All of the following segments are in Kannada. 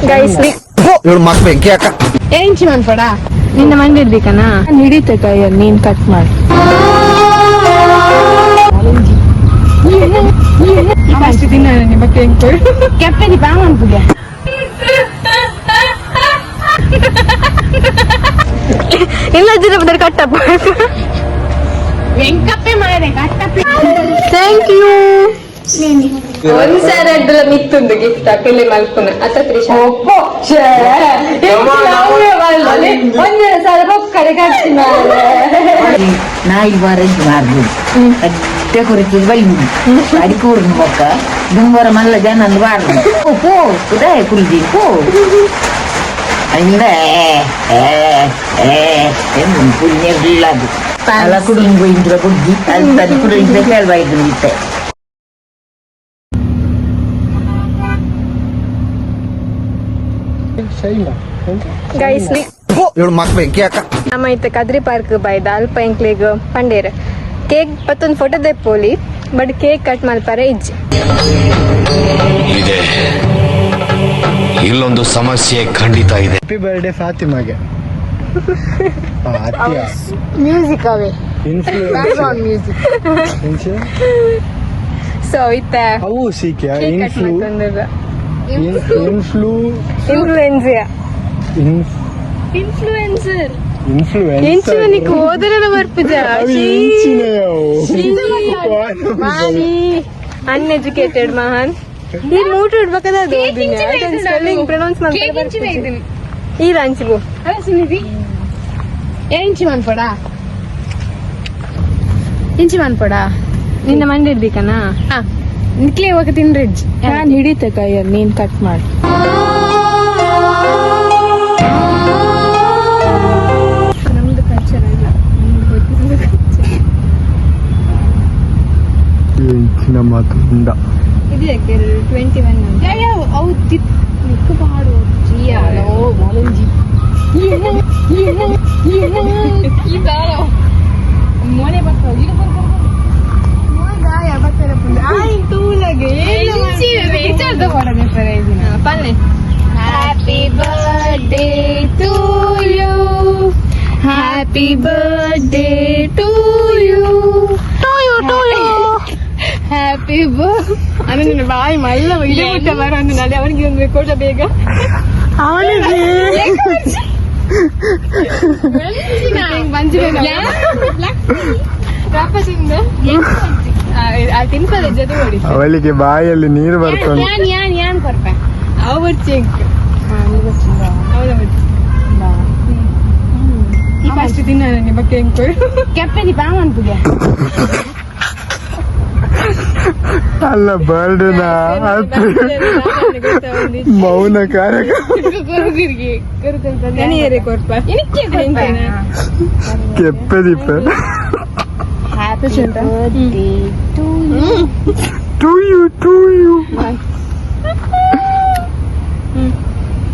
ಗೈಸ್ ಇವಳು ಮಕ್ ಬೆಂಕಿ ಅಕ್ಕ ಏಂಚಿ ಮನ್ಪಡ ನಿನ್ನ ಮಂಡಿ ಇರ್ಬೇಕನಾ ಹಿಡಿತೆ ಕೈಯಲ್ಲಿ ನೀನ್ ಕಟ್ ಮಾಡಿ ಫಸ್ಟ್ ದಿನ ನಿಮ್ಮ ಕೆಪ್ಪೆ ದೀಪ ಅನ್ಪುಗ ಇಲ್ಲ ದಿನ ಕಟ್ಟಪ್ಪ ವೆಂಕಪ್ಪೆ ಮಾಡಿದೆ ಕಟ್ಟಪ್ಪೆ ಥ್ಯಾಂಕ್ ಯು ಒಂದ್ಸರ ಅದ್ರ ಮಿತ್ತುಂದು ಗಿಫ್ಟ್ ಅಕ್ಕಲೆ ಮಲ್ಪುನ ಅತ್ತ ತ್ರಿಷಾ ಕಡೆ ಕಟ್ಟಿ ನಾಯಿ ಬಾರೈದು ಮಾರ್ಬೋದು ಅಡ್ಡೆ ಕೊರತಿದ್ ಬೈದು ಅಡಿಕೋರ್ದು ಮೊಕ್ಕ ದುಂಬರ ಮಲ್ಲ ಜನ ಬಾರ್ದು ಪೋ ಕುದಾಯ ಕುಲ್ದಿ ಪೋ ಅಂದ್ರೆ ಪುಣ್ಯಗಿಲ್ಲ ಅದು ಅಲ್ಲ ಕುಡುಂಬ ಇಂದ್ರ ಬುದ್ಧಿ ಅಲ್ಲಿ ಕುಡುಂಬ ಕೇಳ್ಬಾಯ್ದು ಇತ್ತೆ ಗೈಸ್ ಇವಳು ಮಕ್ ಬೆಂಕಿ ಅಕ್ಕ ನಮ್ಮ ಇತ್ತ ಕದ್ರಿ ಪಾರ್ಕ್ ಬೈದ ಅಲ್ಪ ಎಂಕ್ಲೆಗ್ ಪಂಡೇರ್ ಕೇಕ್ ಪತ್ತೊಂದು ಫೋಟೋ ದೆಪ್ಪೋಲಿ ಬಟ್ ಕೇಕ್ ಕಟ್ ಮಲ್ಪಾರೆ ಇಜ್ಜಿ ಇದೆ ಇಲ್ಲೊಂದು ಸಮಸ್ಯೆ ಖಂಡಿತ ಇದೆ. ಹ್ಯಾಪಿ ಬರ್ಡೇ ಫಾತಿಮಾಗೆ. ಮ್ಯೂಸಿಕ್ ಅವೇ ಇನ್ಫ್ಲೂಯೆನ್ಸ್ ಮ್ಯೂಸಿಕ್ ಸೊ ಇತ್ತ ಅವು ಸೀಕ್ಯ ಕೇಕ್ ಕಟ್ ಮಾಡ್ಕೊಂಡ್ರ ಇನ್ಫ್ಲೂಯೆನ್ಸಿಯಾ ಇನ್ಫ್ಲೂಯೆನ್ಸರ್ ಎಂಚಿನಿಗೆ ಓದರ ಬರ್ಪುಜ ಅನ್ಎಜುಕೇಟೆಡ್ ಮಹಾನ್ ಈ ಮೂಟು ಇಡ್ಬೇಕಾದ ಸ್ಪೆಲ್ಲಿಂಗ್ ಪ್ರೊನೌನ್ಸ್ ಮಾಡ್ತಾರೆ ಈ ರಂಚಿಬು ಎಂಚಿ ಮನ್ಪಡ ನಿನ್ನ ಮಂಡಿ ಇರ್ಬೇಕನಾ ನಿಕ್ಲೆ ಹೋಗ ತಿನ್ರಿಜ್ ನಾನು ಹಿಡಿತೆ ಕೈಯಲ್ಲಿ ನೀನ್ ಕಟ್ ಮಾಡಿ ನಮ್ದು ಕಲ್ಚರ್ ಅಲ್ಲ ನಮ್ಮ ತುಂಡ ಇದು ಯಾಕೆ 21 ಅವು ತಿಕ್ಕು ಬಾಡು ಜಿಯಾಲೋ ಮಾಲಂಜಿ ಮೋನೆ ಬರ್ತಾವ ಈಗ ಬರ್ತಾರೆ happy birthday to you happy birthday to you happy ಅಂದ್ರೆ ನಿನ್ನ ಬಾಯಿ ಮಲ್ಲ ಇದೆ ಊಟ ಬರೋ ಒಂದು ನಾಳೆ ಅವನಿಗೆ ಒಂದು ಕೊಡ ಬೇಗ ಅವಳಿಗೆ ಬಾಯಲ್ಲಿ ನೀರು ಬರ್ತದೆ. ಫಸ್ಟ್ ದಿನ ಬಗ್ಗೆ ಕೆಪ್ಪೆ ದೀಪ ಅನ್ಪುಗೆ ಅಲ್ಲ ಬರ್ಡೇನ ಮೌನ ಕಾರ್ಯಕ್ರಮ ಕೆಪ್ಪೆ ದೀಪ ಟು ಯು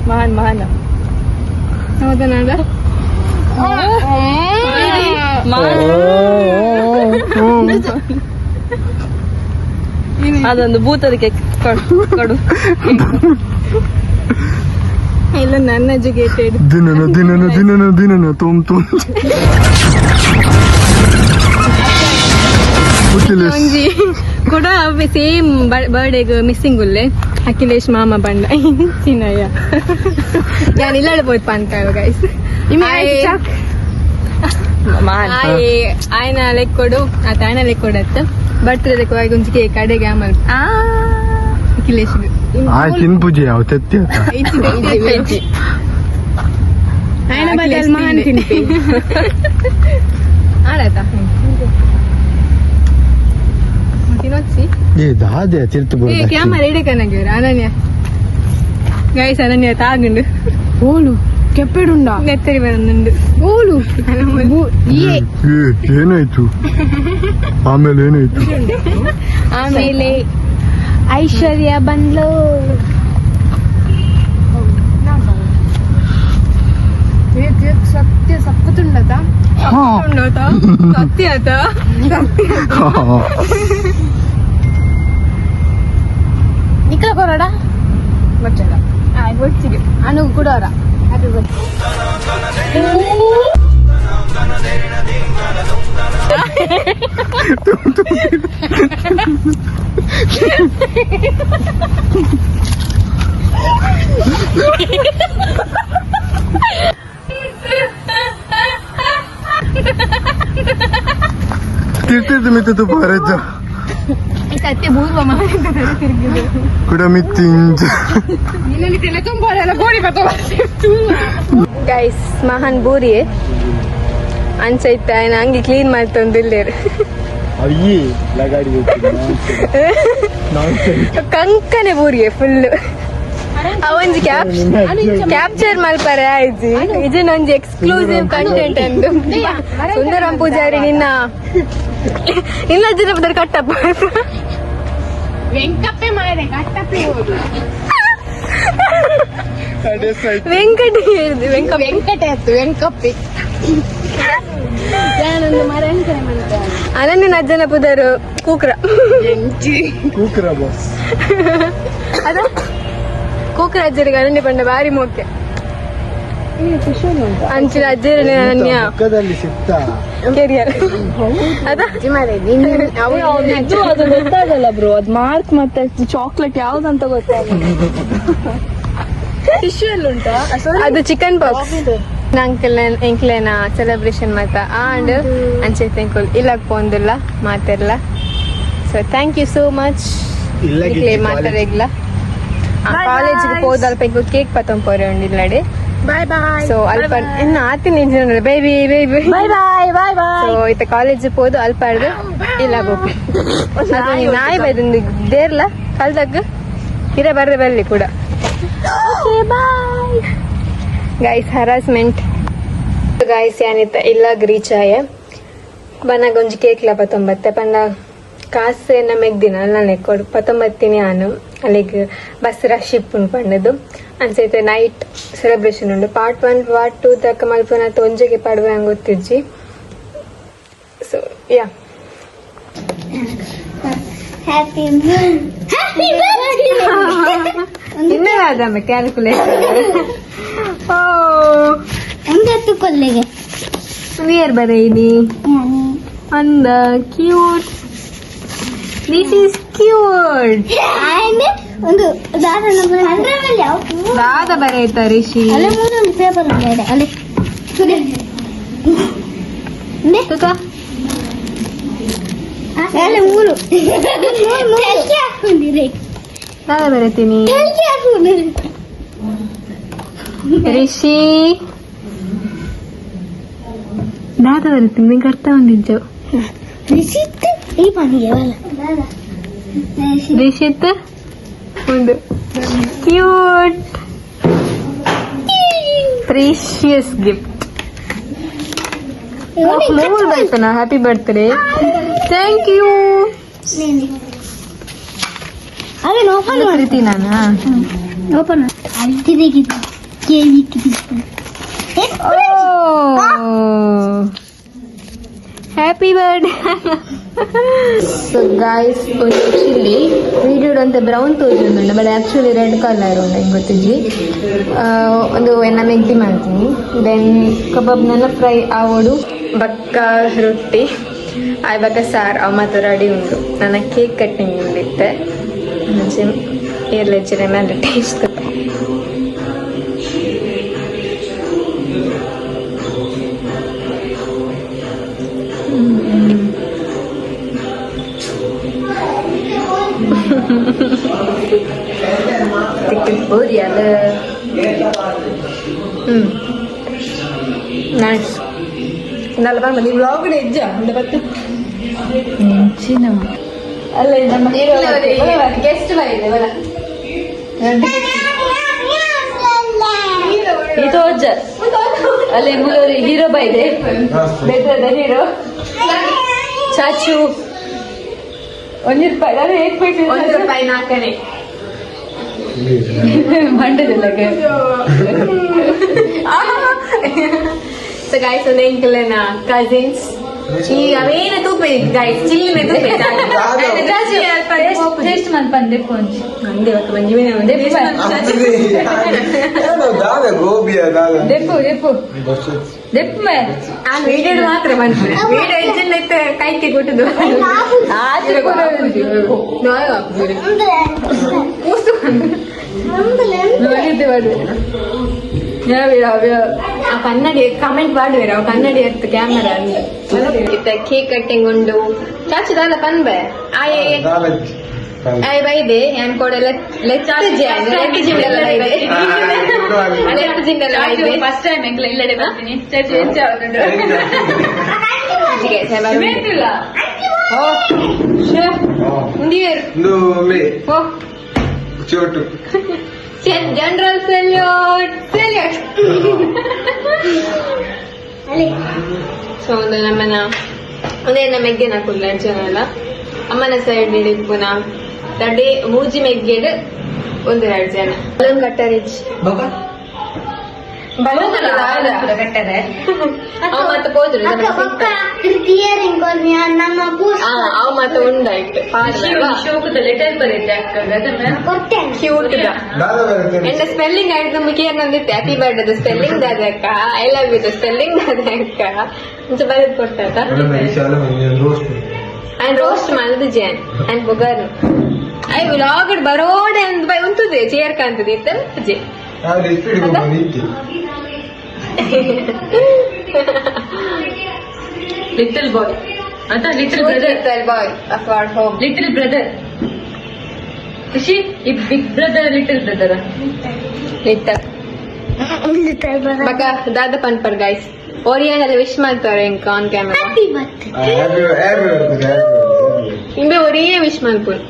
ಮಹಾನ್ ಮಹಾನ್ ಹೌದಾ ನಾಡ ಅದೊಂದು ಭೂತದಕ್ಕೆ ಕೊಡು ಇಲ್ಲ ನನ್ನ ಎಜುಕೇಟೆಡ್ ದಿನನ ತುಮ್ ಒಂಜಿ ಕೂಡ ಸೇಮ್ ಬರ್ಡೇಗ್ ಮಿಸ್ಸಿಂಗ್ ಉಲ್ಲೆ ಅಖಿಲೇಶ್ ಮಾಮ ಬಂಡ ಚಿನ್ನಯ್ಯ ನಾನು ಇಲ್ಲಾಡ ಹೋಯ್ತು ಪಾನ್ಕಾಯ ಗೈಸ್ ಆಯ್ನ ಲೆಕ್ಕ ಕೊಡು ಆತ ಆಯ್ನ ಲೆಕ್ಕ ಕೊಡತ್ತ ಬರ್ತ್ಡೇ ಹೋಗಿ ಒಂಚಿ ಕೇಕ್ ಕಡೆಗೆ ಆಮೇಲೆ ಅಖಿಲೇಶ್ ಪೂಜೆ ಯಾವ ತತ್ತಿ ಆಯ್ನ ಬದಲ್ ಮಹಾನ್ ತಿನ್ಪಿ ಆಡಾಯ್ತಾ ತಿನ್ನೋಚ್ಚಿ ದಾದೆ ತಿರ್ತು ಕ್ಯಾಮರಾ ಇಡೇ ಕನಗಿವ್ರ ಅನನ್ಯ ಗೈಸ್ ಅನನ್ಯ ತಾಗುಂಡು ಓಲು ಕೆಪ್ಪೆಡುಂಡ ನೆತ್ತರಿ ಬರಂದುಂಡು ಓಲು ಏನಾಯ್ತು ಆಮೇಲೆ ಏನಾಯ್ತು ಆಮೇಲೆ ಐಶ್ವರ್ಯ ಬಂದ್ಲು ಸತ್ಯ ಸಪ್ಪತ್ತುಂಡತ ಸತ್ಯ ಆತ ನಿಖಲ ಕೊರಡ ಬಚ್ಚಡ ಬೊಚ್ಚಿಗೆ ಅನುಗ್ ಕೂಡ ಅವರ ಹ್ಯಾಪಿ ಬರ್ತ್ ತಿರ್ತಿರ್ದು ಮಿತ್ತು ಪಾರಜ್ಜ ಸತ್ಯ ಪೂರ್ವ ಮಾಡಿದ್ದಾರೆ ತಿರುಗಿದೆ ಕೂಡ ಮಿತ್ತಿಂಜ ಗೈಸ್ ಮಹಾನ್ ಬೂರಿ ಅಂಚೈತ ಹಂಗೆ ಕ್ಲೀನ್ ಮಾಡ್ತಂದಿಲ್ಲೇರು ಅಯ್ಯೇ ಲಗಾಡಿ ಕಂಕನೆ ಬೂರಿಯೇ ಫುಲ್ ಅವೊಂಜಿ ಕ್ಯಾಪ್ಚರ್ ಮಲ್ಪಾರೆ ಆಯ್ತು ಇದನ್ನ ಒಂಜಿ ಎಕ್ಸ್ಕ್ಲೂಸಿವ್ ಕಂಟೆಂಟ್ ಅಂದು ಸುಂದರಂ ಪೂಜಾರಿ ನಿನ್ನ ಇಲ್ಲ ಜನಪದ ಕಟ್ಟಪ್ಪ ವೆಂಕಪ್ಪೆ ಮಾಡಿದೆ ಕಟ್ಟಪ್ಪೆ ಹೋದು ವೆಂಕಟ ಹೇಳಿದೆ ವೆಂಕಟೆ ಆಯ್ತು ವೆಂಕಪ್ಪೆ ನಾನೊಂದು ಮರ ಅನ್ಕರೆ ಮಾಡ್ತಾರೆ ಅನನ್ಯ ಅಜ್ಜನ ಪುದರು ಕೂಕ್ರ ಕೂಕ್ರ ಬಾಸ್ ಅದ ಕೂಕ್ರ ಅಜ್ಜರಿಗೆ ಅನನ್ಯ ಪಂಡ ಬಾರಿ ಮೋಕೆ ಅಂಚಿನ ಅಜ್ಜರನೆ ಅನನ್ಯ ಪಕ್ಕದಲ್ಲಿ ಸಿಕ್ತ ಕೆರಿಯರ್ ಅದ ಅದು ಗೊತ್ತಾಗಲ್ಲ ಬ್ರೋ ಅದ್ ಮಾರ್ಕ್ ಮತ್ತೆ ಚಾಕ್ಲೇಟ್ ಯಾವ್ದಂತ ಗೊತ್ತಾಗಲ್ಲ ಟಿಶ್ಯೂ ಎಲ್ಲ ಉಂಟಾ ಅದು ಚಿಕನ್ ಬಾಕ್ಸ್ ಅಂಕಲ್ ಎಂಕ್ಲೆನ ಸೆಲೆಬ್ರೇಷನ್ ಮಾತ ಆಂಡ್ ಅಂಚೆ ತೆಂಕುಲ್ ಇಲ್ಲಕ್ ಪೋಂದಿಲ್ಲ ಮಾತೆಲ್ಲ so thank you so much ಇಕ್ಲೆ ಮಾತಾಡಿಗ್ಲ ಕಾಲೇಜಿಗೆ ಹೋದ ಅಲ್ಪ ಕೇಕ್ ಪತ್ತೊಂಪೋರೆ ಉಂಡಿಲ್ಲಡೆ ಬಾಯ್ ಬಾಯ್ ಸೊ ಅಲ್ಪ ಇನ್ನು ಆತಿನ ಇಂಜಿನ ಬೇಬಿ ಬೇಬಿ ಬಾಯ್ ಬಾಯ್ ಬಾಯ್ ಬಾಯ್ ಸೊ ಇತ್ತ ಕಾಲೇಜ್ ಹೋದು ಅಲ್ಪ ಆಡ್ದು ಇಲ್ಲ ಗೋಪಿ ಅದು ನಾಯಿ ಬೈದಂದು ದೇರ್ಲ ಕಲ್ದಾಗ ಹಿರ ಬರ್ದೆ ಬರ್ಲಿ ಕೂಡ ಗೈಸ್ ಹರಾಸ್ಮೆಂಟ್ ಗೈಸ್ ಏನಿತ್ತ ಇಲ್ಲ ರೀಚ್ ಆಯ ಬನ್ನಾಗ ಒಂಜಿ ಕೇಕ್ ಲ 19 ಪಂಡ ಕಾಸು ನಮಗ್ ಅಲ್ಲ ನೆಕ್ಕೊಡು 19 ಆನು ಅಲ್ಲಿಗೆ ಬಸ್ ರಶ್ ಇಪ್ಪುಂಡು ಪಂಡದು ಅನ್ಸೈತೆ ನೈಟ್ ಸೆಲೆಬ್ರೇಷನ್ ಉಂಡು ಪಾರ್ಟ್ 1 ಪಾರ್ಟ್ 2 ತಕ್ಕ ಮಲ್ಪನ ಒಂಜೆಗೆ ಪಡುವ ಹಂಗೆ ಗೊತ್ತಿಜ್ಜಿ ಸೊ ಯಾ ಇನ್ನೇನಾದ ಕ್ಯಾಲ್ಕುಲೇಷನ್ ಓ ಒಂದತ್ತು ಕೊಲ್ಲಿಗೆ ನಿಯರ್ ಬರೀನಿ ಅಂದ ಕ್ಯೂಟ್ ದಿಸ್ ಈಸ್ ಕ್ಯೂಟ್ ಒಂದು ದಾದ ಬರೆಯುತ್ತ ರಿಷಿ ಅಲ್ಲೇ ಮೂರೊಂದು ಪೇಪರ್ ಇದೆ ಅಲ್ಲಿ ತುಕ ಅಲ್ಲೇ ಮೂರು ಹಾಕೊಂಡಿರಿ ದಾದ ಬರೀತೀನಿ ರಿಷಿ ದಾದ ಬರೀತೀನಿ ನಿಂಗೆ ಅರ್ಥ ಹೊಂದಿದ್ದು ರಿಸಿತ್ ಈ ಪನಿಗೆ ರಿಷಿತ್ ಒಂದು ಕ್ಯೂಟ್ ಪ್ರೀಶಿಯಸ್ ಗಿಫ್ಟ್ ಮೂರು ಬರ್ತಾನ ಹ್ಯಾಪಿ ಬರ್ತ್ಡೇ ಥ್ಯಾಂಕ್ ಯು ಅದನ್ನ ಓಪನ್ ಪ್ರೀತಿ ನಾನು ಓಪನ್ ಅಲ್ತಿದೆ ಕೇಳಿ happy birthday so guys actually ವೀಡಿಯೋಡ್ ಅಂತ ಬ್ರೌನ್ ತೋರಿಸಿದ್ದುಂಡು ಬಟ್ ಆ್ಯಕ್ಚುಲಿ ರೆಡ್ ಕಲರ್ ಉಂಡು ಹೆಂಗೆ ಗೊತ್ತಿಜ್ಜಿ ಒಂದು ಎಣ್ಣೆ ಮೆಗ್ದಿ ಮಾಡ್ತೀನಿ ದೆನ್ ಕಬಾಬ್ ನನ್ನ ಫ್ರೈ ಆವೋಡು ಬಕ್ಕ ರೊಟ್ಟಿ ಆಯ್ ಬಕ್ಕ ಸಾರು ಅವ ಮಾತ್ರ ರೆಡಿ ಉಂಟು ನನ್ನ ಕೇಕ್ ಕಟ್ಟಿಂಗ್ ಉಂಡಿತ್ತೆ ಏರ್ಲೆಜ್ಜಿನ ಮೇಲೆ ಟೇಸ್ಟ್ ಪೂರಿ ಅದು ನೈಸ್ ನಾಳೆ ಬಂದ ನೀವು ವ್ಲಾಗ್ ಇಜ್ಜ ಬತ್ತು ಅಲ್ಲ ನಮ್ಮ ಗೆಸ್ಟ್ ಬಂದಿದೆ ಬರ ಇದು ಅಜ್ಜ ಅಲ್ಲಿ ಮೂಲೂರು ಹೀರೋ ಬೈದೆ ಬೆಟ್ಟದ ಹೀರೋ ಚಾಚು ₹1 ನಾನು ಹೇಗೆ ಬೇಕು ₹1 ನಾಲ್ಕನೇ ಮಂಡದಿಲ್ಲ ಸೊ ಗಾಯ್ಸ್ ಒಂದು ಎಂಕಲನ ಕಸಿನ್ಸ್ ಈ ಅವೇನ ತೂಪೆ ಗೈಸ್ ಚಿಲ್ಲಿನ ತೂಪೆ ಟೇಸ್ಟ್ ಮಾಡಿ ಬಂದೆ ಕೊಂಚ ಅಂದೆ ಒಟ್ಟು ಮಂಜಿವಿನ ಒಂದೇ ಗೋಬಿಯ ದೆಪ್ಪು ದೆಪ್ಪು ದೆಪ್ಪು ಮೇ ನಾನು ವಿಡಿಯೋ ಮಾತ್ರ ಬಂತು ವಿಡಿಯೋ ಹೆಚ್ಚಿನ ಕೈಗೆ ಕೊಟ್ಟದು ಆಚೆ ನೋಡಿದ್ದೆ ಮಾಡಿ ಆ ಕನ್ನಡಿ ಕಮೆಂಟ್ ಮಾಡುವೆ ಅವು ಕನ್ನಡಿ ಎತ್ತು ಕ್ಯಾಮರಾ ಅಂತ ಕೇಕ್ ಕಟ್ಟಿಂಗ್ ಉಂಡು ಚಾಚುದಾಲ ಪನ್ಬೆ ಆಯ್ ಬೈದೆ ഞാൻ കൂടെ ലെഫ്റ്റ് ജിൻഡല്ല ബൈದೆ ലെഫ്റ്റ് ജിൻഡല്ല ബൈದೆ ಫಸ್ಟ್ ಟೈಮ್ ಎಂಗ್ಲ ಇಲ್ಲಡೆ ಬರ್ತೀನಿ ಚರ್ಚೆ ಹೆಚ್ಚು ಆಗುದು ಓ ಮುಂದಿಯರು ಓ Chotu general salute salute so ಒಂದು ನಮ್ಮನ ಒಂದೇ ಮೆಗ್ಗೆನ ಕುಲ್ಲ ಜನಲ್ಲ ಅಮ್ಮನ ಸೈಡ್ ಇಡಿಪುನ ತಡೆ ಮೂಜಿ ಮೆಗ್ಗೆಡ್ ಒಂದು 2 ಜನ ಬಲೂನ್ ಕಟ್ಟರಿಚ್ ಬಲೂನ್ ಕಟ್ಟದೆ ಅವ್ ಮತ್ತೆ ಹೋದ್ರು ಅವ್ ಮತ್ತೆ ಉಂಡಾಯ್ತು ಶೋಕದ ಲೆಟರ್ ಬರುತ್ತೆ ಅಕ್ಕಗ ಅದನ್ನ ಕ್ಯೂಟ್ എന്റെ സ്പെല്ലിംഗ് ആയിട്ട് നമുക്ക് ಏನಂದಿತ್ತು ಹ್ಯಾಪಿ ಬರ್ಡೇ ಸ್ಪೆಲ್ಲಿಂಗ್ ದಾದಕ್ಕ ಐ ಲವ್ ಯು ಸ್ಪೆಲ್ಲಿಂಗ್ ದಾದಕ್ಕ ಅಂತ ಬರೆದು ಕೊಟ್ಟಾತ ಅಂಡ್ ರೋಸ್ಟ್ ಮಾಡಿದ ಜೇನ್ ಅಂಡ್ ಬುಗರ್ ಐ ವ್ಲಾಗಡ್ ಬರೋಡೆ ಅಂತ ಬೈ ಉಂತದೆ ಚೇರ್ ಕಾಂತದೆ ಇತ್ತ ಜೆ ಲಿಟಲ್ ಬಾಯ್ ಅಂತ little brother boy of our home little brother ಖುಷಿ ಈ big brother little brother little ಮಗ ದಾದ ಪನ್ಪರ್ ಗೈಸ್ ಓರಿಯಾನೆಲ್ಲ ವಿಶ್ ಮಾಡ್ತಾರೆ ಇಂಕ ಆನ್ ಕ್ಯಾಮೆರಾ ಇಂಬೆ ಒರಿಯೇ ವಿಶ್ ಮಾಡ್ಕೊಂಡು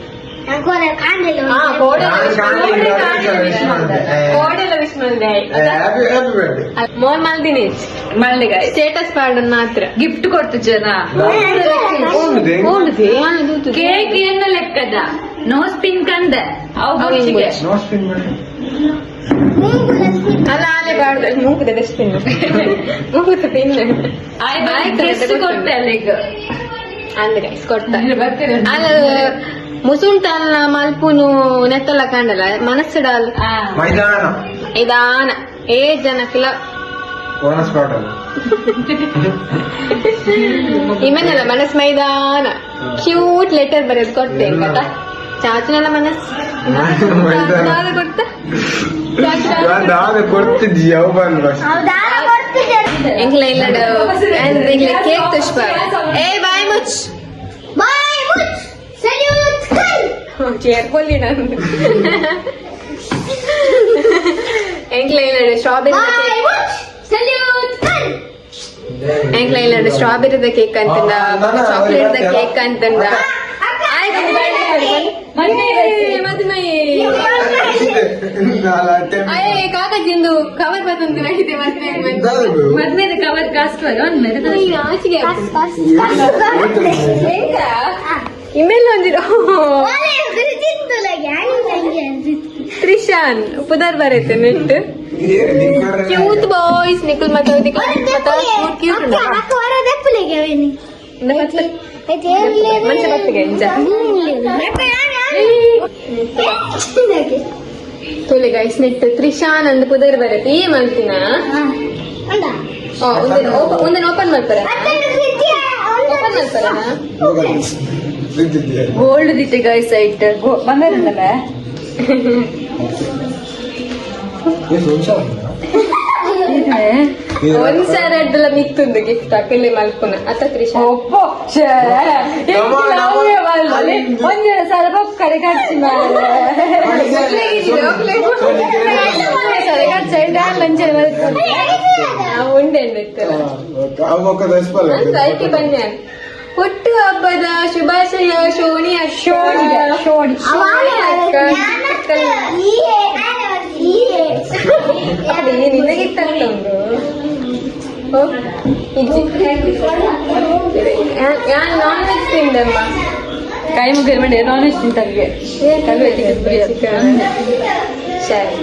ಕೋಡೆಲ್ಲ ವಿಶ್ ಮಾಡಿದೆ ಮೋನ್ ಮಲ್ದಿನಿ ಮಳ್ಳಿ ಗಾಯ್ ಸ್ಟೇಟಸ್ ಪಾಡನ್ ಮಾತ್ರ ಗಿಫ್ಟ್ ಕೊಡ್ತು ಜನ ಕೇಕ್ ಏನ ಲೆಕ್ಕದ ನೋ ಸ್ಪಿನ್ ಕಂದ ಅವು ಬೊಚ್ಚಿಗೆ ಅಲ್ಲ ಆಲೆ ಬಾಡ್ದ ಮೂಗುದ ಡಸ್ಟ್ಬಿನ್ ಮೂಗುದ ಪಿನ್ ಕೊಟ್ಟೆ ಅಲ್ಲಿಗ ಅಂದ್ರೆ ಕೊಟ್ಟ ಬರ್ತೀರ ಅಲ್ಲ ಮುಸುಂಟಲ್ಲ ಮಲ್ಪುನು ನೆತ್ತಲ್ಲ ಕಾಂಡಲ್ಲ ಮನಸ್ಸಿಡಲ್ ಮೈದಾನ ಇದಾನ ಏ ಜನಕ್ಲ ಇಮೇನಲ್ಲ ಮನಸ್ ಮೈದಾನ ಕ್ಯೂಟ್ ಲೆಟರ್ ಬರೆದು ಕೊಟ್ಟೆ ಕಥ ಚಾಚನೆಲ್ಲ ಮನಸ್ ಕೊಡ್ತ ಕೊಡ್ತಿದ್ದಿ ಯಾವ ಬಂದ ಎಂಗ್ಲ ಇಲ್ಲ ಕೇಕ್ ತುಷ್ಪ ಏ ಬಾಯ್ ಮುಚ್ ಚೇರ್ಕೊಲ್ಲಿ ನಾನು ಎಂಗ್ಲ ಇಲ್ಲ ಸ್ಟ್ರಾಬೆರಿ ಎಂಗ್ಲ ಇಲ್ಲ ಸ್ಟ್ರಾಬೆರಿದ ಕೇಕ್ ಅಂತಂದ ಚಾಕ್ಲೇಟ್ ಕೇಕ್ ಅಂತಂದ ಕಾಕಜಿಂದು ಕವರ್ ಬರ್ತಂತ ನಡೀತೆ ಮದ್ವೆದ ಕವರ್ ಕಾಸ್ಕರ್ ಆಚೆಗೆ ಇಮೇಲೆ ಒಂದಿರೋ ತ್ರಿಶಾನ್ ಪುದರ್ ಬರೈತೆ ನೆಟ್ ಕ್ಯೂಟ್ ಬಾಯ್ಸ್ ನಿಖಿಲ್ ಮತ್ತೆ ಕ್ಯೂಟ್ ಮಂಚ ಬತ್ತಿಗೆ ತೊಲೆ ಗೈಸ್ ನೆಟ್ ತ್ರಿಶಾನ್ ಅಂದ್ ಪುದರ್ ಬರತ್ತೆ ಈ ಮಲ್ತಿನ ಒಂದನ್ನ ಓಪನ್ ಮಾಡ್ತಾರ ಓಪನ್ ಮಾಡ್ತಾರ ಗೋಲ್ಡ್ ದಿತ್ತೆ ಗಾಯ್ ಸೈಟ್ ಬಂಗಾರಲ್ಲ ಒಂದ್ಸಾರ ಅಡ್ಡೆಲ್ಲ ಮಿತ್ತುಂದು ಗಿಫ್ಟ್ ಅಕ್ಕಲ್ಲಿ ಮಲ್ಪುನ ಅತ್ತ ತ್ರಿಶಾ ಒಂದ್ ಸಲ ಬಪ್ ಕಡೆ ಖರ್ಚು ಉಂಡೆ ಅದಕ್ಕೆ ಬನ್ನಿ ಹುಟ್ಟು ಹಬ್ಬದ ಶುಭಾಶಯ ಶೋಣಿ ನಿನಗಿತ್ತಂತ ഞാൻ നോൺ വെജ് തിന്നമ്മ ಕೈ ಮುಗಿದ ಮಾಡಿ ನಾನ್ ವೆಜ್ ತಿಂತಂಗೆ ಸರಿ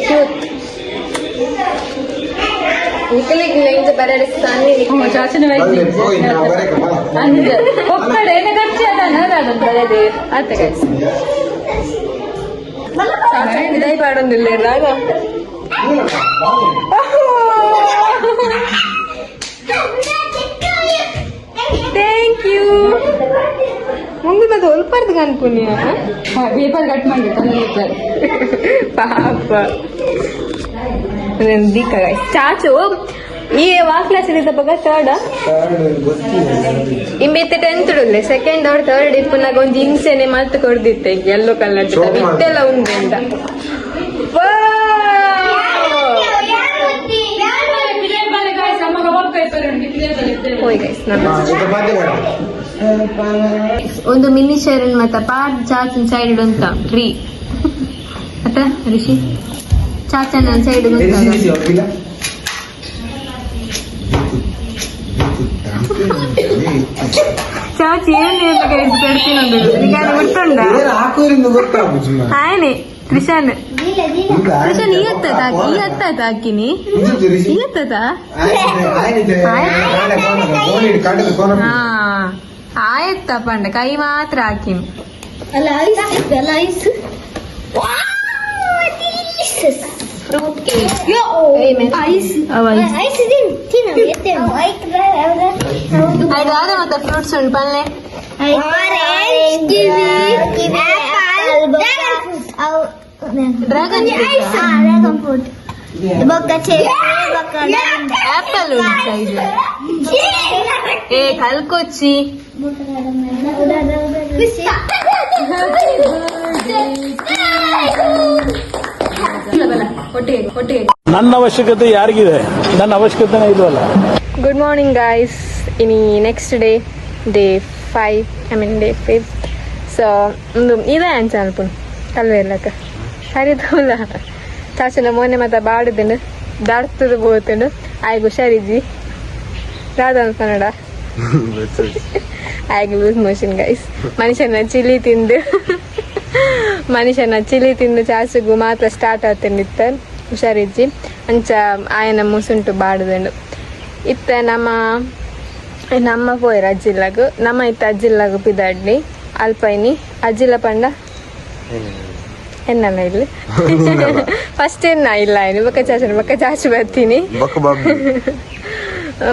ಕ್ಯೂಟ್ ನಿಖಲಿಗೆ ಇಂಚ ಬರಡಿಸ್ತಾನೆ ಚಾಚನ ಅಲ್ಲೇ ಹೋಗಿ ನಾವು ಬರಕ್ಕೆ ಬಾ. ಅಂಜ ಒಕ್ಕಡೆ ಖರ್ಚು ಅದನ್ನ ಅದನ್ನ ಬರದೆ ಆತ ಗೈಸ್ ಇದಾಗಿ ಪಾಡೊಂದಿಲ್ಲ ಇರುವಾಗ ಥ್ಯಾಂಕ್ ಯು ಮುಂದೆ ಮತ್ತೆ ಹೊಲ್ಪಾರ್ದು ಅನ್ಪುಣ್ಯ ಪೇಪರ್ ಕಟ್ ಮಾಡ್ಬೇಕು ಪಾಪ ದೀಕ ಚಾಚು ಈ ಕ್ಲಾಸ್ ಇದ್ದಪ್ಪ ಥರ್ಡ್ ಇಂಬೆತ್ತೆ 10th ಉಳ್ಳೆ 2nd or 3rd ಇಪ್ಪನಾಗ ಒಂದು ಹಿಂಸೆನೆ ಮತ್ತೆ ಕೊಡ್ದಿತ್ತೆ ಯೆಲ್ಲೋ ಕಲರ್ ಇತ್ತೆಲ್ಲ ಉಂಡೆ ಅಂತ ಹೋಯ್ ಗೈಸ್ ಇದು ಬಾಧ್ಯ ಮಾಡು. ಒಂದು ಮಿನಿ ಶೇರನ್ ಮತ್ತ ಪಾರ್ಟ್ ಚಾಚನ್ ಸೈಡ್ ಅಂತ ಫ್ರೀ ಅತ್ತ ರಿಷಿ ಚಾಚನ ಸೈಡ್ ಎರಿಸಿ ಅವ್ರಿಗಿಲ್ಲ? ಚಾಚಿ ಏನು ತಡ್ತೀನಿ ಈಗ ಗೊತ್ತುಂಡ ಏನು ಹಾಕೋದ್ರಿಂದ ಗೊತ್ತಾಗು ಸುಮ್ಮನೆ. ಆಯ್ನೆ ತ್ರಿಶಾನ್ ಈಗ ತ್ರಿಶಾನ್ ಈ ಹತ್ತ ಹಾಕಿನಿ ಇದು ರಿಸಿ. ಈ ಹತ್ತದ ಆಯ್ತು ಫೋನ್ ಇಟ್ಟು ಕಾಟಿದ ಫೋನ್ ಹಾ ಆಯ್ತ ಪಂಡ ಕೈ ಮಾತ್ರ ಹಾಕಿನಿ ಅಲ್ಲ ice fruit cake ice ice ತಿನ್ನ ಅದಾದ ಮತ್ತೆ ಫ್ರೂಟ್ಸ್ ಉಂಟು ಪಲ್ಲೆ ಆರೆಂಜ್ ಕಿವಿ ಡ್ರ್ಯಾಗನ್ ಡ್ರ್ಯಾಗನ್ ಫ್ರೂಟ್ ಬೊಕ್ಕ ಆಪಲ್ ಉಂಟು ಇದು ಏ ಕಲ್ಕೊಚ್ಚಿ ಒಟ್ಟಿಗೆ ನನ್ನ ಅವಶ್ಯಕತೆ ಯಾರಿಗಿದೆ? ನನ್ನ ಅವಶ್ಯಕತೆನೇ ಇಲ್ವಲ್ಲ. ಗುಡ್ ಮಾರ್ನಿಂಗ್ ಗಾಯ್ಸ್ ಇನಿ next day 5 I mean day 5th so ಒಂದು ಇದೇ ಅನ್ಸ ಅನ್ಪುಣ್ ಕಲ್ವೆ ಇರ್ಲಕ್ಕ ಸರಿದಲ್ಲ ಚಾಚನ ಮೊನ್ನೆ ಮತ್ತೆ ಬಾಡುದೆಂಡು ದಾಡ್ತದ ಬೋತುಂಡು ಆಯ್ಗು ಹುಷಾರಿಜ್ಜಿ ರಾಧ ಕನ್ನಡ ಆಯ್ಗು ಲೂಸ್ ಮೋಷನ್ ಗೈಸ್ ಮನುಷ್ಯನ ಚಿಲಿ ತಿಂದು ಚಾಚುಗು ಮಾತ್ರ ಸ್ಟಾರ್ಟ್ ಆಗ್ತಿತ್ತ ಹುಷಾರಿಜ್ಜಿ ಅಂಚ ಆಯನ ಮುಸುಂಟು ಬಾಡುದುಂಡು ಇತ್ತ ನಮ್ಮ ಪೋಯ್ರ ಅಜ್ಜಿಲ್ಲಾಗು ನಮ್ಮ ಇತ್ತ ಅಜ್ಜಿಲ್ಲಾಗು ಪಿದಾಡ್ನಿ ಅಲ್ಪೈನಿ ಅಜ್ಜಿಲ ಪಂಡ ಎನ್ನಲ್ಲ ಇಲ್ಲಿ ಫಸ್ಟ್ ಎನ್ನ ಇಲ್ಲ ಏನು ಬಕ್ಕ ಚಾಚು ಬರ್ತೀನಿ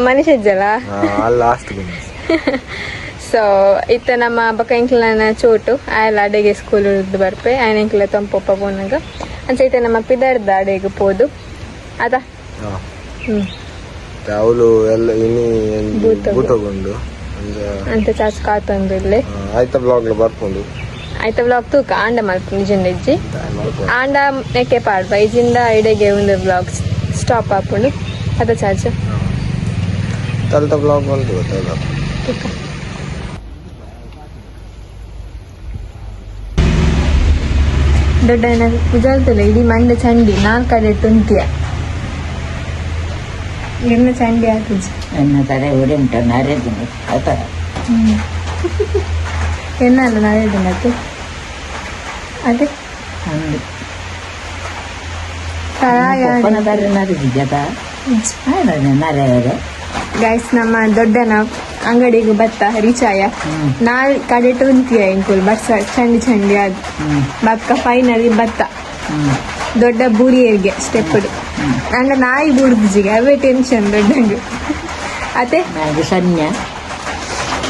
ಮನುಷ್ಯ ಇಜ್ಜಲ್ಲ ಸೊ ಇತ್ತ ನಮ್ಮ ಬಕ್ಕ ಎಂಕ್ಲನ ಚೋಟು ಆಯಲ್ಲ ಅಡೆಗೆ ಸ್ಕೂಲ್ ಹಿಡಿದು ಬರ್ಪೆ ಆಯ್ನ ಎಂಕ್ಲ ತಂಪೊಪ್ಪ ಪೋನಾಗ ಅಂಚ ಇತ್ತ ನಮ್ಮ ಪಿದಾಡ್ದ ಅಡೆಗೆ ಪೋದು ಅದ ಅವಳು ಎಲ್ಲ ಇನಿ ಬೂತಗೊಂಡು ಅಂತ ಚಾಚು ಕಾತೊಂದು ಇಲ್ಲಿ ಆಯ್ತಾ ಬ್ಲಾಗ್ ಬರ್ಕೊಂಡು ಆಯ್ತಾ ಬ್ಲಾಗ್ ತೂಕ ಆಂಡ ಮಲ್ಪು ನಿಜಂಡ ಇಜ್ಜಿ ಆಂಡ ನೆಕ್ಕೆ ಪಾಡ್ಬ ಇಜಿಂದ ಐಡೆಗೆ ಒಂದು ಬ್ಲಾಗ್ ಸ್ಟಾಪ್ ಹಾಕೊಂಡು ಅದ ಚಾಚು ತಲ್ತ ಬ್ಲಾಗ್ ಬಂತು ಗೊತ್ತಾಗ ದೊಡ್ಡ ಮುಜಾಲ್ತಲ್ಲ ಇಡೀ ಮಂಡೆ ಚಂಡಿ 4 ಕಡೆ ತುಂತಿಯ ಎನ್ನ ಚಂಡಿ ಹಾಕಿಜ್ಜಿ ನನ್ನ ತಲೆ ಹೊಡೆ ಉಂಟ ನರೇದಿನ ಆತರ ಎನ್ನಲ್ಲ ನಾಳೆ ದಿನಕ್ಕೆ ಅದೇ ಒಂದು ಪರಾಗ ನರೇದಿದ್ದ ನರೇದ ಗೈಸ್ ನಮ್ಮ ದೊಡ್ಡನ ಅಂಗಡಿಗೆ ಬತ್ತ ರಿಚಾಯ 4 ಕಡೆ ತುಂತಿಯ ಇಂಕುಲ್ ಬಸ್ ಚಂಡಿ ಅದು ಬಕ್ಕ ಫೈನಲಿ ಬತ್ತ ದೊಡ್ಡ ಬೂರಿಯರಿಗೆ ಸ್ಟೆಪ್ ನಂಗೆ ನಾಯಿ ಬೂಡ್ದಿಜಿಗೆ ಅವೇ ಟೆನ್ಷನ್ ದೊಡ್ಡಂಗೆ ಅದೇ ನನಗೆ ಸನ್ಯ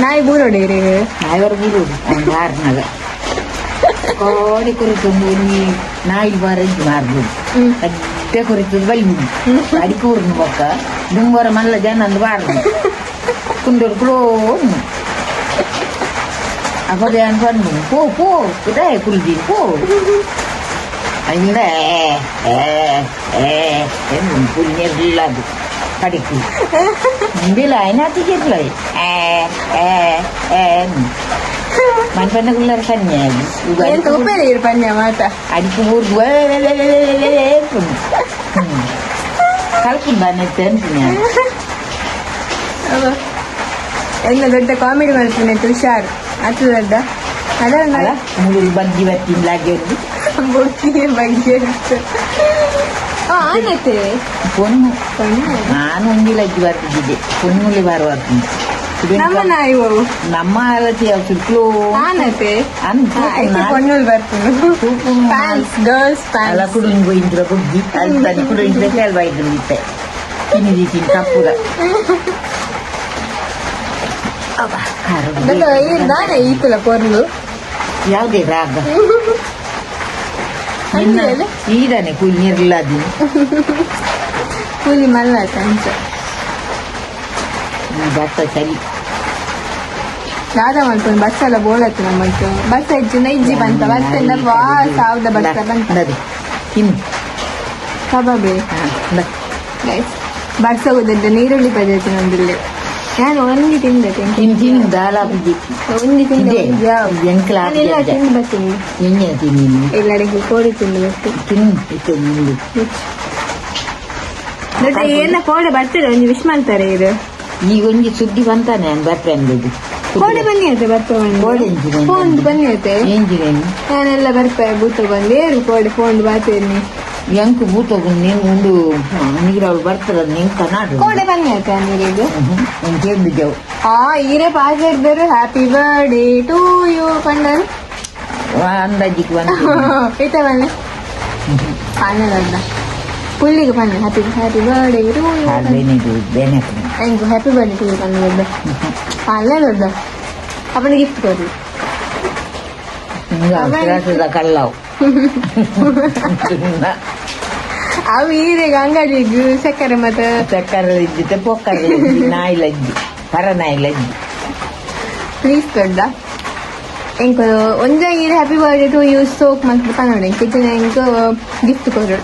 ನಾಯಿ ಬೂರೋಡೇರಿ ನಾಯಿವರ ಬಿಡುದು ಒಂದು ಆರ್ನಾಗ ಕೋಡಿ ಕುರಿತೊಂದು ನಾಯಿ ಬಾರದ್ದು ಮಾರ್ಬೋದು ಅಡ್ಡೆ ಕುರಿತದ್ದು ಬೈದು ಅಡಿಕೆ ಊರಿನ ಬೊಕ್ಕ ದುಂಬರ ಮಲ್ಲ ಜನ ಅಂದು ಬಾರ್ದು ಕುಂದೂರು ಕುಳೋ ಅಪದೇ ಅಂತ ಬಂದು ಪೋ ಕುದೇ ಕುಲ್ದಿ ಪೋ ಅಂದ್ರೆ ಪುಣ್ಯಲ್ಲ ಅದು ಕಡಿಕು ಬಿಲ್ಲ ಏನಾತಿಗೆಲ್ಲ ಮನ್ಪನ್ನಗುಳ್ಳರ ಸನ್ಯಾಗಿ ಉಪೇರಿ ಪನ್ಯ ಮಾತ ಅಡಿಕೆ ಊರ್ದು ಕಲ್ಪುಂದ ನೆತ್ತೆ ಅಂತೀನಿ ಎಲ್ಲ ದೊಡ್ಡ ಕಾಮಿಡಿ ಮಾಡ್ತೀನಿ ಹುಷಾರು ಅದು ದೊಡ್ಡ ಅಲ್ಲ ಮುಳು ಬಗ್ಗಿ ಬರ್ತೀನಿ ಲಾಗಿ ಬುಕ್ಕಿ ಬಗ್ಗೆ ಆನತೆ ಪೊನ್ನು ನಾನು ಒಂದಿಲ್ಲ ಅಜ್ಜಿ ಬರ್ತಿದ್ದೆ ಪೊನ್ನುಲಿ ಬರುವಾಗ ನಮ್ಮ ನಾಯಿ ಅವು ನಮ್ಮ ಅಲತಿ ಸುತ್ತಲೂ ಆನತೆ ಪೊಣ್ಣುಲ್ ಬರ್ತೀನಿ ಪ್ಯಾಂಟ್ಸ್ ಗರ್ಲ್ಸ್ ಅಲ್ಲ ಪ್ಯಾಂಟ್ಸ್ ಕುಡುಂಗು ಇಂದ್ರ ಬುಗ್ಗಿ ಅಲ್ಲಿ ಕುಡುಂಗ್ರೆ ಕೇಳ್ಬಾ ಇದ್ದಿತ್ತೆ ತಿನ್ನಿದಿ ಕಪ್ಪುದ ನಾನೇ ಈತಲ ಪೊರ್ಲು ಯಾವುದೇ ರಾಗ ಈದಾನೆ ಕುಯ್ಯಿರ್ಲಾದಿ ಕೂಲಿ ಮಲ್ಲ ಕಂಚ ಭತ್ತ ಸರಿ ದಾದ ಮಾಡ್ಕೊಂಡು ಬಸ್ ಎಲ್ಲ ಬೋಳತ್ತು ನಮ್ಮಂತು ಬಸ್ ಹೆಚ್ಚು ನೈಜಿ ಬಂತ ಬಸ್ಸಿಂದ ವಾ ಸಾವಿರದ ಬಸ್ ಬಂತ ನಡಿ ತಿನ್ನು ಕಬಾಬೆ ಗೈಸ್ ಬಸ್ ಹೋಗುದಿದ್ದ ನೀರುಳ್ಳಿ ಪದಾರ್ಥ ನಂದಿಲ್ಲಿ ನಾನು ಒಂದು ತಿಂದೆ ತಿನ್ನು ದಾಲ ಬುದ್ಧಿ ಒಂದು ತಿಂದೆ ಎಂಕ್ಲ ನಾನೆಲ್ಲ ತಿಂದು ಬರ್ತೀನಿ ಎಣ್ಣೆ ತಿನ್ನು ಎಲ್ಲರಿಗೂ ಕೋಳಿ ತಿಂದು ಬರ್ತೀನಿ ತಿನ್ನು ಇತ್ತು ನಿಂದು ದೊಡ್ಡ ಏನ ಕೋಡೆ ಬರ್ತಾರೆ ಒಂದು ವಿಶ್ ಮಾಡ್ತಾರೆ ಇದು ಈಗ ಒಂಜಿ ಸುದ್ದಿ ಬಂತಾನೆ ನಾನು ಬರ್ತೆ ಅಂದದ್ದು ಕೋಡೆ ಬನ್ನಿ ಆಯ್ತು ಕೋಡೆ ಬರ್ತವೆ ಫೋನ್ ಬನ್ನಿ ಆಯ್ತು ಎಂಜಿನೇನು ನಾನೆಲ್ಲ ಬರ್ಪೆ ಬೂತ ಬಂದು ಏರು ಕೋಡೆ ಫೋನ್ ಬಾತೇನಿ ಎಂಕು ಬೂತೋಗು ನೀನು ಒಂದು ನೀರವಳು ಬರ್ತಾರ ನಿಂಕ ನಾಡು ಕೋಡೆ ಬನ್ನಿ ಆಯ್ತು ನೀರಿಗೂ ಒಂದು ಕೇಳಿದ್ದೆವು ಈರೇ ಪಾಸ್ ಇರ್ದರು ಹ್ಯಾಪಿ ಬರ್ಡೇ ಟು ಯು ಕಂಡರು ಅಂದಾಜಿಗೆ ಬಂದು ಈತ ಬನ್ನಿ ಆನಲ್ಲ ಪುಳ್ಳಿಗೆ ಬನ್ನಿ happy happy birthday to you ಅದೇನಿದು ಬೇನೆ ಹೆಂಗು ಹ್ಯಾಪಿ ಬರ್ಡೇ ಟು ಯು ಕಣ್ಣು ದೊಡ್ಡ ಅಲ್ಲೇ ದೊಡ್ಡ ಅವನಿಗೆ ಗಿಫ್ಟ್ ಕೊಡ್ರಿ ಹಿಂಗ ಕಳ್ಳವು ಅವು ಈರೆಗ ಅಂಗಡಿಗೂ ಸಕ್ಕರೆ ಮತ್ತೆ ಚಕ್ಕರ ಇದ್ದಿತ್ತೆ ಪೊಕ್ಕರ ಇದ್ದಿ ನಾಯಿಲ ಇದ್ದಿ ಪರ ನಾಯಿಲ ಇದ್ದಿ ಪ್ಲೀಸ್ ದೊಡ್ಡ ಎಂಕ್ ಒಂದ ಈರೆ ಹ್ಯಾಪಿ ಬರ್ಡೇ ಟು ಯು ಸೋಕ್ ಮತ್ತೆ ಪನ್ನೋಡಿ ಕಿಚನ್ ಎಂಕ್ ಗಿಫ್ಟ್ ಕೊಡು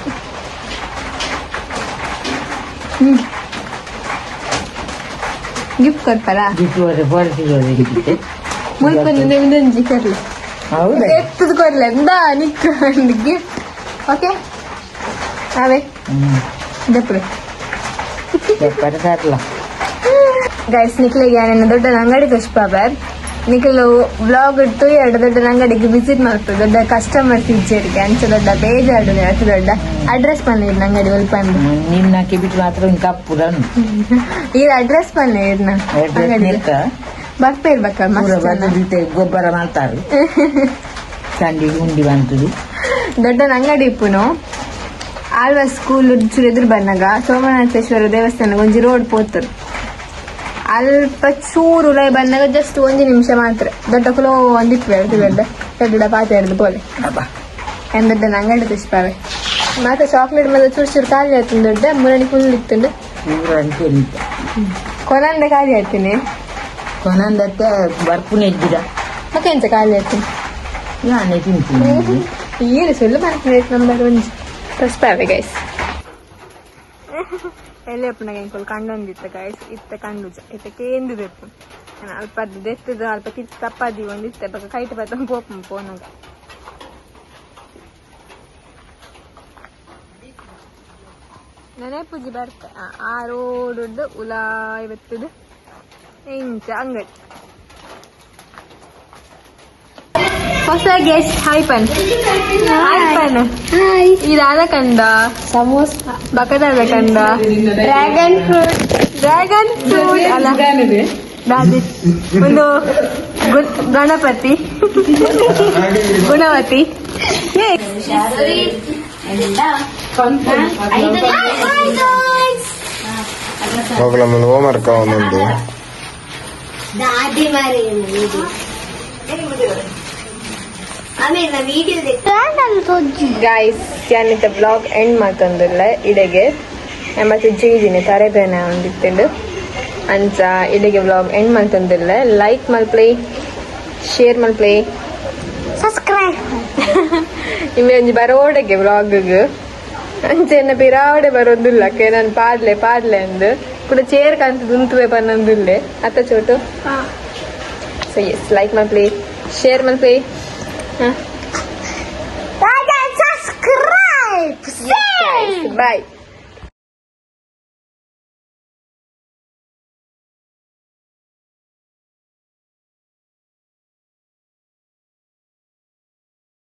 ಗಿಫ್ಟ್ ಕೊಡ್ತಾರ ಬಿಟ್ಟುವರೆ ಹೊರಟಿರೋರು ಇದ್ದಿತ್ತೆ ಮುಲ್ಪನ್ನು ಒಂದೊಂಜಿ ಕೊರ್ಲಿ ಹೌದಾ ಎತ್ತದ ಕೊರ್ಲಿ ಎಂದ ನಿಕ್ಕ ಗಿಫ್ಟ್ ಓಕೆ ಅವೇ ದಪ್ಪರು ಪರದಾರ್ಲ ಗೈಸ್ ನಿಕ್ಲಿಗೆ ನನ್ನ ದೊಡ್ಡ ಅಂಗಡಿ ಪುಷ್ಪಾಬರ್ ನಿಖಿಲು ಬ್ಲಾಗ್ ಇಟ್ಟು ಎರಡು ದೊಡ್ಡ ಅಂಗಡಿಗೆ ವಿಸಿಟ್ ಮಾಡ್ತಾರೆ ದೊಡ್ಡ ಕಸ್ಟಮರ್ಸ್ ಇಜ್ಜರಿಗೆ ಅಂಚ ದೊಡ್ಡ ಬೇಜಾಡು ಅಷ್ಟು ದೊಡ್ಡ ಅಡ್ರೆಸ್ ಬಂದಿದ್ದು ಅಂಗಡಿ ಒಲ್ಪ ನಿನ್ನಕ್ಕೆ ಬಿಟ್ಟು ಮಾತ್ರ ಒಂದು ಕಪ್ಪು ರನ್ ಈಗ ಅಡ್ರೆಸ್ ಬಂದಿದ್ದು ಅಂಗಡಿ ಬರ್ತಾ ಇರ್ಬೇಕ ಗೊಬ್ಬರ ಮಾಡ್ತಾರೆ ಚಂಡಿ ಉಂಡಿ ಬಂತದು ದೊಡ್ಡ ಅಂಗಡಿ ಇಪ್ಪುನು ಆಳ್ವ ಸ್ಕೂಲ್ ಚೂರು ಎದುರು ಬಂದಾಗ ಸೋಮನಾಥೇಶ್ವರ ದೇವಸ್ಥಾನ ಒಂಜಿ ರೋಡ್ ಪೋತರು ಅಲ್ಪ ಚೂರು ಲೈ ಬಂದಾಗ ಜಸ್ಟ್ ಒಂದು ನಿಮಿಷ ಮಾತ್ರ ದೊಡ್ಡ ಕುಲೋ ಒಂದಿತ್ತು ದೊಡ್ಡ ದೊಡ್ಡ ಪಾತ್ರೆ ಹಿಡಿದು ಬೋಲೆ ಏನ್ ದೊಡ್ಡ ಅಂಗಡಿ ಪುಷ್ಪಾವೆ ಮತ್ತೆ ಚಾಕ್ಲೇಟ್ ಮೇಲೆ ಚೂರು ಚೂರು ಖಾಲಿ ಆಯ್ತು ದೊಡ್ಡ ಮುರಣಿ ಫುಲ್ ಇತ್ತು ಕೊನಂದ ಖಾಲಿ ಆಯ್ತೀನಿ ಕೊನಂದತ್ತೆ ಬರ್ಪುನೆ ಇದ್ದಿರ ಮತ್ತೆ ಎಂತ ಖಾಲಿ ಆಯ್ತೀನಿ ನಾನೇ ತಿಂತೀನಿ ಏನು ಸುಳ್ಳು ಮಾಡ್ತೀನಿ ನಂಬರ್ ಒಂದು ಪುಷ್ಪಾವೆ ಗೈಸ್ ಎಲ್ಲಿ ಅಪ್ಪನಾಗ ಇಂಕೊಲ್ ಕಂಡೊಂದಿತ್ತ ಗೈಸ್ ಇತ್ತ ಕಂಡುಜ ಇತ್ತ ಕೇಂದಿತ್ತು ನಾನು ಅಲ್ಪ ದೆತ್ತದ ಅಲ್ಪ ಕಿತ್ತು ತಪ್ಪದಿ ಒಂದಿತ್ತೆ ಬಕ್ಕ ಕೈಟ್ ಬತ್ತ ಪೋಪ ಫೋನಾಗ ನೆನಪುಜಿ ಬರ್ತ ಆ ರೋಡ್ ಉಲಾಯ್ ಬತ್ತದು ಇಂಚ ಅಂಗಡಿ ಹೊಸ ಗೆಸ್ಟ್ ಹಾಯ್ ಪನ್ ಇದಾದ ಕಂಡ ಸಮೋಸ ಬಕದಾದ ಕಂಡ ಡ್ರ್ಯಾಗನ್ ಫ್ರೂಟ್ ಅಲ್ಲ ದಾದಿ ಒಂದು ಗಣಪತಿ ಗುಣವತಿ ಮಗಳ ಮೇಲೆ ಹೋಮ್ವರ್ಕ್ ಅವನೊಂದು ದಾದಿ ಮಾರಿ ಗೈಸ್ ഞാനിത്തെ ಬ್ಲಾಗ್ ಎಂಡ್ ಮಾಡ್ತಂದಿಲ್ಲ ಇಡೆಗೆ ಮತ್ತೆ ಜೀದಿನಿ ತರೆಬೇನೆ ಒಂದಿತ್ತಂಡು ಅಂಚ ಇಡೆಗೆ ಬ್ಲಾಗ್ ಎಂಡ್ ಮಾಡ್ತಂದಿಲ್ಲ ಲೈಕ್ ಮಲ್ಪ್ಲೇ ಶೇರ್ ಮಲ್ಪ್ಲೇ ಸಬ್ಸ್ಕ್ರೈಬ್ ಇವೆ ಒಂಜಿ ಬರೋಡೆಗೆ ಬ್ಲಾಗ್ಗೆ ಅಂಚೆನ್ನ ಪಿರಾವಡೆ ಬರೋದಿಲ್ಲ ಕೆ ನಾನು ಪಾಡ್ಲೆ ಅಂದು ಕೂಡ ಚೇರ್ ಕಂತ ದುಂತುವೆ ಪನ್ನೊಂದಿಲ್ಲೆ ಅತ್ತ ಚೋಟು ಸೊ ಎಸ್ ಲೈಕ್ ಮಲ್ಪ್ಲೇ ಶೇರ್ ಮಲ್ಪ್ಲೇ subscribe. Bye.